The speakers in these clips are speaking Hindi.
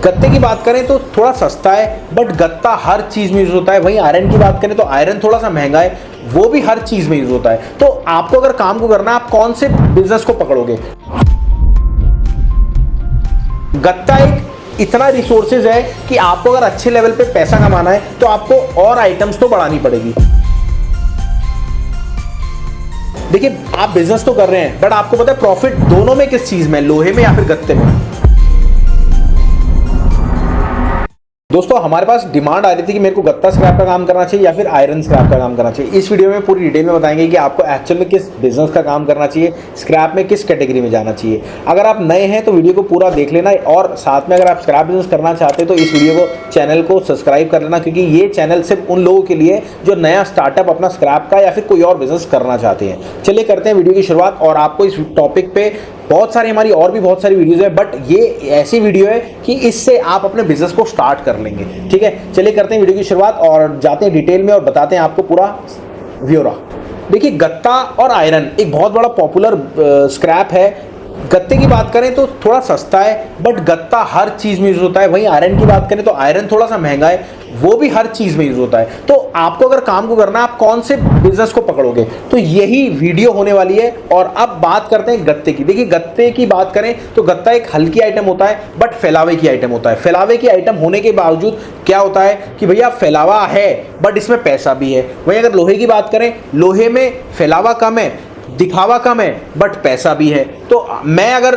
गत्ते की बात करें तो थोड़ा सस्ता है, बट गत्ता हर चीज में यूज होता है। वहीं आयरन की बात करें तो आयरन थोड़ा सा महंगा है, वो भी हर चीज में यूज होता है। तो आपको अगर काम को करना है, आप कौन से बिजनेस को पकड़ोगे? गत्ता एक इतना रिसोर्सेज है कि आपको अगर अच्छे लेवल पे पैसा कमाना है तो आपको और आइटम्स तो बढ़ानी पड़ेगी। देखिए, आप बिजनेस तो कर रहे हैं, बट आपको पता है प्रॉफिट दोनों में किस चीज में, लोहे में या फिर गत्ते में? दोस्तों, हमारे पास डिमांड आ रही थी कि मेरे को गत्ता स्क्रैप का काम करना चाहिए या फिर आयरन स्क्रैप का काम करना चाहिए। इस वीडियो में पूरी डिटेल में बताएंगे कि आपको एक्चुअल में किस बिजनेस का काम करना चाहिए, स्क्रैप में किस कैटेगरी में जाना चाहिए। अगर आप नए हैं तो वीडियो को पूरा देख लेना, और साथ में अगर आप स्क्रैप बिजनेस करना चाहते हैं तो इस वीडियो को, चैनल को सब्सक्राइब कर लेना, क्योंकि ये चैनल सिर्फ उन लोगों के लिए जो नया स्टार्टअप अपना स्क्रैप का या फिर कोई और बिजनेस करना चाहते हैं। चलिए करते हैं वीडियो की शुरुआत। और आपको इस टॉपिक पे बहुत सारी हमारी और भी बहुत सारी वीडियोस है, बट ये ऐसी वीडियो है कि इससे आप अपने बिजनेस को स्टार्ट कर लेंगे। ठीक है, चलिए करते हैं वीडियो की शुरुआत और जाते हैं डिटेल में और बताते हैं आपको पूरा ब्यौरा। देखिए, गत्ता और आयरन एक बहुत बड़ा पॉपुलर स्क्रैप है। गत्ते की बात करें तो थोड़ा सस्ता है, बट गत्ता हर चीज में यूज होता है। वहीं आयरन की बात करें तो आयरन थोड़ा सा महंगा है, वो भी हर चीज में यूज होता है। तो आपको अगर काम को करना है, आप कौन से बिजनेस को पकड़ोगे, तो यही वीडियो होने वाली है। और अब बात करते हैं गत्ते की। देखिए, गत्ते की बात करें तो गत्ता एक हल्की आइटम होता है, बट फैलावे की आइटम होता है। फैलावे की आइटम होने के बावजूद क्या होता है कि भैया फैलावा है, बट इसमें पैसा भी है। वहीं अगर लोहे की बात करें, लोहे में फैलावा कम है, दिखावा कम है, बट पैसा भी है। तो मैं अगर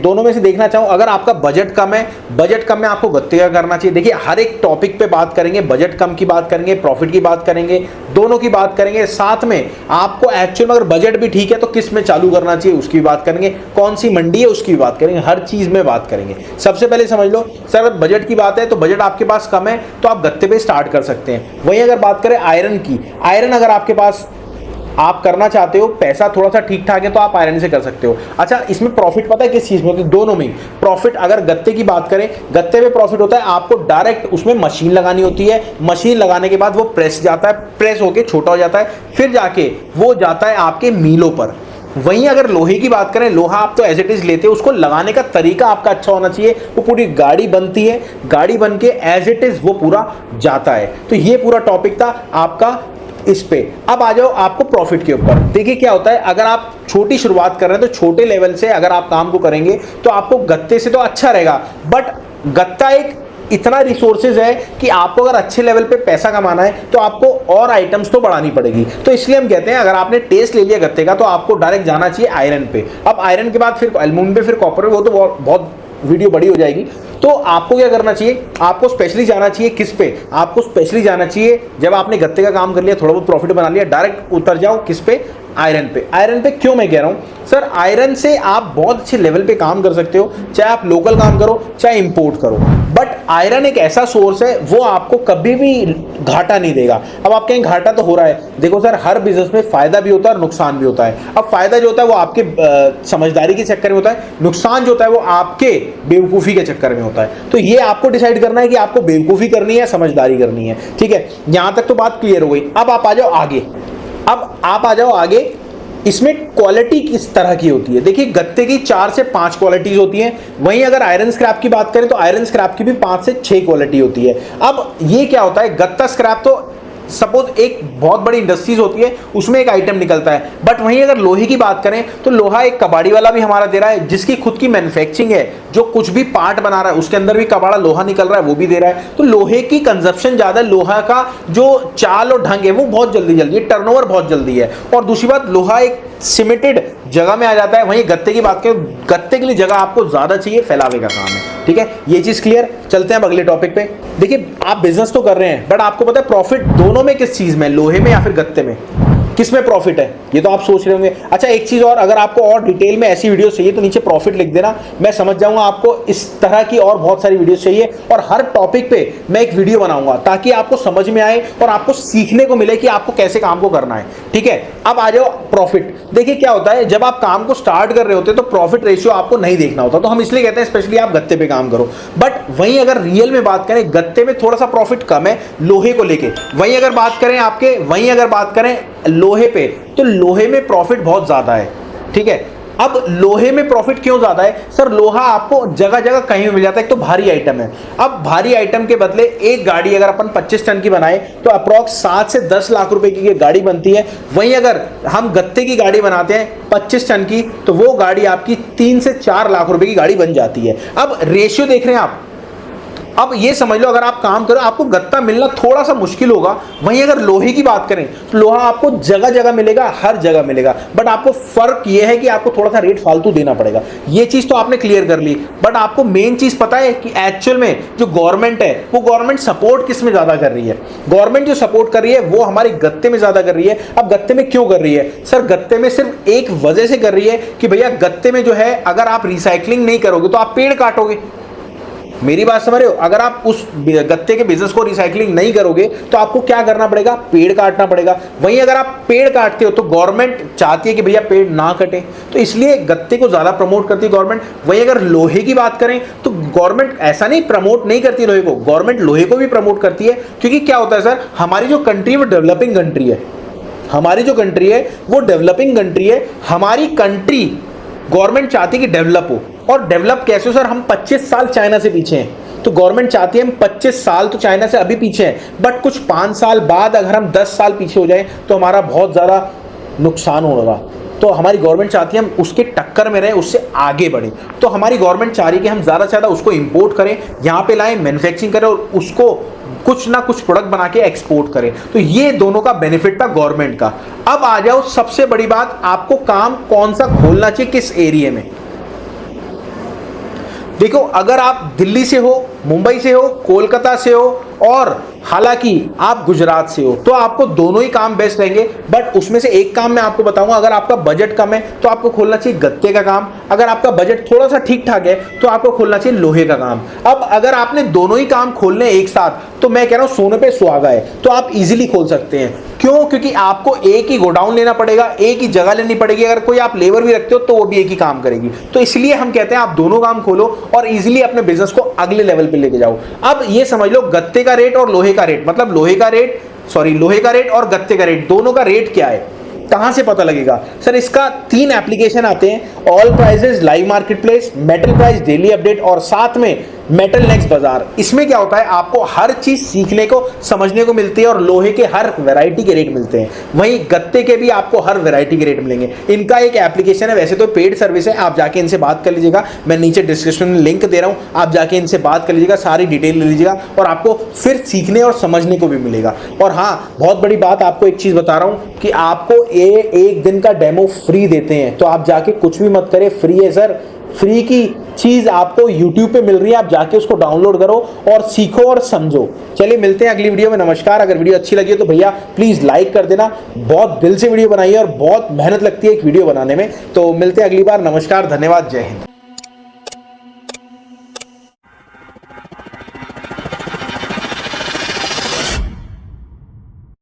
दोनों में से देखना चाहूं, अगर आपका बजट कम है, बजट कम में आपको गत्ते का करना चाहिए। देखिए, हर एक टॉपिक पे बात करेंगे, बजट कम की बात करेंगे, प्रॉफिट की बात करेंगे, दोनों की बात करेंगे। साथ में आपको एक्चुअल में अगर बजट भी ठीक है तो किस में चालू करना चाहिए उसकी भी बात करेंगे, कौन सी मंडी है उसकी भी बात करेंगे, हर चीज में बात करेंगे। सबसे पहले समझ लो सर, अगर बजट की बात है तो बजट आपके पास कम है तो आप गत्ते पे स्टार्ट कर सकते हैं। वहीं अगर बात करें आयरन की, आयरन अगर आपके पास आप करना चाहते हो, पैसा थोड़ा सा ठीक ठाक है, तो आप आयरन से कर सकते हो। अच्छा, इसमें प्रॉफिट पता है किस चीज में होता है? दोनों में प्रॉफिट। अगर गत्ते की बात करें, गत्ते में प्रॉफिट होता है, आपको डायरेक्ट उसमें मशीन लगानी होती है। मशीन लगाने के बाद वो प्रेस जाता है, प्रेस होके छोटा हो जाता है, फिर जाके वो जाता है आपके मीलों पर। वहीं अगर लोहे की बात करें, लोहा आप तो एज इट इज लेते हो, उसको लगाने का तरीका आपका अच्छा होना चाहिए। वो पूरी गाड़ी बनती है, गाड़ी बन के एज इट इज वो पूरा जाता है। तो ये पूरा टॉपिक था आपका इस पे। अब आ जाओ आपको प्रॉफिट के ऊपर। देखिए क्या होता है, अगर आप छोटी शुरुआत कर रहे हैं तो छोटे लेवल से अगर आप काम को करेंगे तो आपको गत्ते से तो अच्छा रहेगा, बट गत्ता एक इतना रिसोर्सेज है कि आपको अगर अच्छे लेवल पे पैसा कमाना है तो आपको और आइटम्स तो बढ़ानी पड़ेगी। तो इसलिए हम कहते हैं, अगर आपने टेस्ट ले लिया गत्ते का तो आपको डायरेक्ट जाना चाहिए आयरन पे। अब आयरन के बाद फिर एल्युमिनियम पे, फिर कॉपर पे, वो तो बहुत वीडियो बड़ी हो जाएगी। तो आपको क्या करना चाहिए, आपको स्पेशली जाना चाहिए किस पे? आपको स्पेशली जाना चाहिए, जब आपने गत्ते का काम कर लिया, थोड़ा बहुत प्रॉफिट बना लिया, डायरेक्ट उतर जाओ किस पे? आयरन पे। आयरन पे क्यों मैं कह रहा हूं सर, आयरन से आप बहुत अच्छे लेवल पे काम कर सकते हो, चाहे आप लोकल काम करो चाहे इंपोर्ट करो। बट आयरन एक ऐसा सोर्स है, वो आपको कभी भी घाटा नहीं देगा। अब आप कहें घाटा तो हो रहा है, देखो सर, हर बिजनेस में फायदा भी होता है और नुकसान भी होता है। अब फायदा जो होता है वो आपके समझदारी के चक्कर में होता है, नुकसान जो होता है वो आपके बेवकूफी के चक्कर में होता है। तो ये आपको डिसाइड करना है कि आपको बेवकूफी करनी है, समझदारी करनी है। ठीक है, यहां तक तो बात क्लियर हो गई। अब आप आ जाओ आगे। इसमें क्वालिटी किस तरह की होती है? देखिए, गत्ते की 4 से 5 क्वालिटीज होती हैं। वहीं अगर आयरन स्क्रैप की बात करें तो आयरन स्क्रैप की भी 5 से 6 क्वालिटी होती है। अब ये क्या होता है, गत्ता स्क्रैप तो सपोज एक बहुत बड़ी इंडस्ट्रीज होती है, उसमें एक आइटम निकलता है। बट वहीं अगर लोहे की बात करें तो लोहा एक कबाड़ी वाला भी हमारा दे रहा है, जिसकी खुद की मैन्युफैक्चरिंग है, जो कुछ भी पार्ट बना रहा है उसके अंदर भी कबाड़ा लोहा निकल रहा है, वो भी दे रहा है। तो लोहे की कंजप्शन ज्यादा, लोहा का जो चाल और ढंग है वो बहुत जल्दी है, टर्नओवर बहुत जल्दी है। और दूसरी बात, लोहा एक सिमेंटेड जगह में आ जाता है। वहीं गत्ते की बात करें, गत्ते के लिए जगह आपको ज्यादा चाहिए, फैलावे का काम है। ठीक है, ये चीज क्लियर। चलते हैं अब अगले टॉपिक पे। देखिए, आप बिजनेस तो कर रहे हैं, बट आपको पता है प्रॉफिट दोनों में किस चीज में, लोहे में या फिर गत्ते में, किस में प्रॉफिट है? ये तो आप सोच रहे होंगे। अच्छा, एक चीज और, अगर आपको और डिटेल में ऐसी वीडियो चाहिए तो नीचे प्रॉफिट लिख देना, मैं समझ जाऊंगा आपको इस तरह की और बहुत सारी वीडियो चाहिए। और हर टॉपिक पे मैं एक वीडियो बनाऊंगा ताकि आपको समझ में आए और आपको सीखने को मिले कि आपको कैसे काम को करना है। ठीक है, अब आ जाओ प्रॉफिट। देखिए क्या होता है, जब आप काम को स्टार्ट कर रहे होते तो प्रॉफिट रेशियो आपको नहीं देखना होता, तो हम इसलिए कहते हैं स्पेशली आप गत्ते पे काम करो। बट वहीं अगर रियल में बात करें, गत्ते में थोड़ा सा प्रॉफिट कम है लोहे को लेके। वहीं अगर बात करें लोहे पे, तो लोहे में प्रॉफिट बहुत ज्यादा है। ठीक है, अब लोहे में प्रॉफिट क्यों ज्यादा है सर? लोहा आपको जगह जगह कहीं भी मिल जाता है, एक तो भारी आइटम है। अब भारी आइटम के बदले एक गाड़ी अगर अपन 25 टन की बनाए तो अप्रॉक्स 7 से 10 लाख रुपए की गाड़ी बनती है। वहीं अगर हम गत्ते की गाड़ी बनाते हैं 25 टन की तो वो गाड़ी आपकी 3 से 4 लाख रुपए की गाड़ी बन जाती है। अब रेशियो देख रहे हैं आप। अब ये समझ लो अगर आप काम करो आपको गत्ता मिलना थोड़ा सा मुश्किल होगा। वहीं अगर लोहे की बात करें तो लोहा आपको जगह जगह मिलेगा, हर जगह मिलेगा, बट आपको फर्क ये है कि आपको थोड़ा सा रेट फालतू देना पड़ेगा। ये चीज तो आपने क्लियर कर ली, बट आपको मेन चीज पता है कि एक्चुअल में जो गवर्नमेंट है वो गवर्नमेंट सपोर्ट किस में ज्यादा कर रही है? गवर्नमेंट जो सपोर्ट कर रही है वो हमारे गत्ते में ज्यादा कर रही है। अब गत्ते में क्यों कर रही है सर? गत्ते में सिर्फ एक वजह से कर रही है कि भैया गत्ते में जो है अगर आप रिसाइकलिंग नहीं करोगे तो आप पेड़ काटोगे। मेरी बात समझ रहे हो? अगर आप उस गत्ते के बिजनेस को रिसाइकलिंग नहीं करोगे तो आपको क्या करना पड़ेगा? पेड़ काटना पड़ेगा। वहीं अगर आप पेड़ काटते हो तो गवर्नमेंट चाहती है कि भैया पेड़ ना कटे, तो इसलिए गत्ते को ज्यादा प्रमोट करती है गवर्नमेंट। वहीं अगर लोहे की बात करें तो गवर्नमेंट ऐसा नहीं प्रमोट नहीं करती लोहे को, गवर्नमेंट लोहे को भी प्रमोट करती है। क्योंकि क्या होता है सर, हमारी जो कंट्री है वो डेवलपिंग कंट्री है। हमारी जो कंट्री है वो डेवलपिंग कंट्री है। हमारी कंट्री गवर्नमेंट चाहती है कि डेवलप हो। और डेवलप कैसे हो सर? हम 25 साल चाइना से पीछे हैं, तो गवर्नमेंट चाहती है हम 25 साल तो चाइना से अभी पीछे हैं, बट कुछ 5 साल बाद अगर हम 10 साल पीछे हो जाए तो हमारा बहुत ज़्यादा नुकसान होगा। तो हमारी गवर्नमेंट चाहती है हम उसके टक्कर में रहें, उससे आगे बढ़े। तो हमारी गवर्नमेंट चाह रही है कि हम ज़्यादा से ज़्यादा उसको इंपोर्ट करें, यहाँ पे लाएं, मैन्युफैक्चरिंग करें और उसको कुछ ना कुछ प्रोडक्ट बना के एक्सपोर्ट करें। तो ये दोनों का बेनिफिट था गवर्नमेंट का। अब आ जाओ सबसे बड़ी बात, आपको काम कौन सा खोलना चाहिए, किस एरिया में? देखो अगर आप दिल्ली से हो, मुंबई से हो, कोलकाता से हो और हालांकि आप गुजरात से हो तो आपको दोनों ही काम बेस्ट रहेंगे। बट उसमें से एक काम मैं आपको बताऊंगा, अगर आपका बजट कम है तो आपको खोलना चाहिए गत्ते का काम। अगर आपका बजट थोड़ा सा ठीक ठाक है तो आपको खोलना चाहिए लोहे का काम। अब अगर आपने दोनों ही काम खोलने एक साथ तो मैं कह रहा हूं सोने पे सुहागा है, तो आप इजीली खोल सकते हैं। क्यों? क्योंकि आपको एक ही गोडाउन लेना पड़ेगा, एक ही जगह लेनी पड़ेगी। अगर कोई आप लेबर भी रखते हो तो वो भी एक ही काम करेगी। तो इसलिए हम कहते हैं आप दोनों काम खोलो और इजीली अपने बिजनेस को अगले लेवल पे लेके जाओ। अब ये समझ लो गत्ते का रेट और लोहे का रेट, मतलब लोहे का रेट और गत्ते का रेट, दोनों का रेट क्या है, कहां से पता लगेगा सर? इसका 3 एप्लीकेशन आते हैं, all prices, live market place, metal price daily update और साथ में मेटल नेक्स्ट बाजार। इसमें क्या होता है, आपको हर चीज सीखने को समझने को मिलती है और लोहे के हर वैरायटी के रेट मिलते हैं। वहीं गत्ते के भी आपको हर वैरायटी के रेट मिलेंगे। इनका एक एप्लीकेशन है, वैसे तो पेड सर्विस है, आप जाके इनसे बात कर लीजिएगा। मैं नीचे डिस्क्रिप्शन में लिंक दे रहा हूं, आप जाके इनसे बात कर लीजिएगा, सारी डिटेल ले लीजिएगा और आपको फिर सीखने और समझने को भी मिलेगा। और हाँ, बहुत बड़ी बात आपको एक चीज बता रहा हूं कि आपको ये 1 दिन का डेमो फ्री देते हैं, तो आप जाके कुछ भी मत करें, फ्री है सर। फ्री की चीज आपको YouTube पे मिल रही है, आप जाके उसको डाउनलोड करो और सीखो और समझो। चलिए मिलते हैं अगली वीडियो में। नमस्कार। अगर वीडियो अच्छी लगी हो तो भैया प्लीज लाइक कर देना। बहुत दिल से वीडियो बनाई है और बहुत मेहनत लगती है एक वीडियो बनाने में। तो मिलते हैं अगली बार। नमस्कार, धन्यवाद, जय हिंद।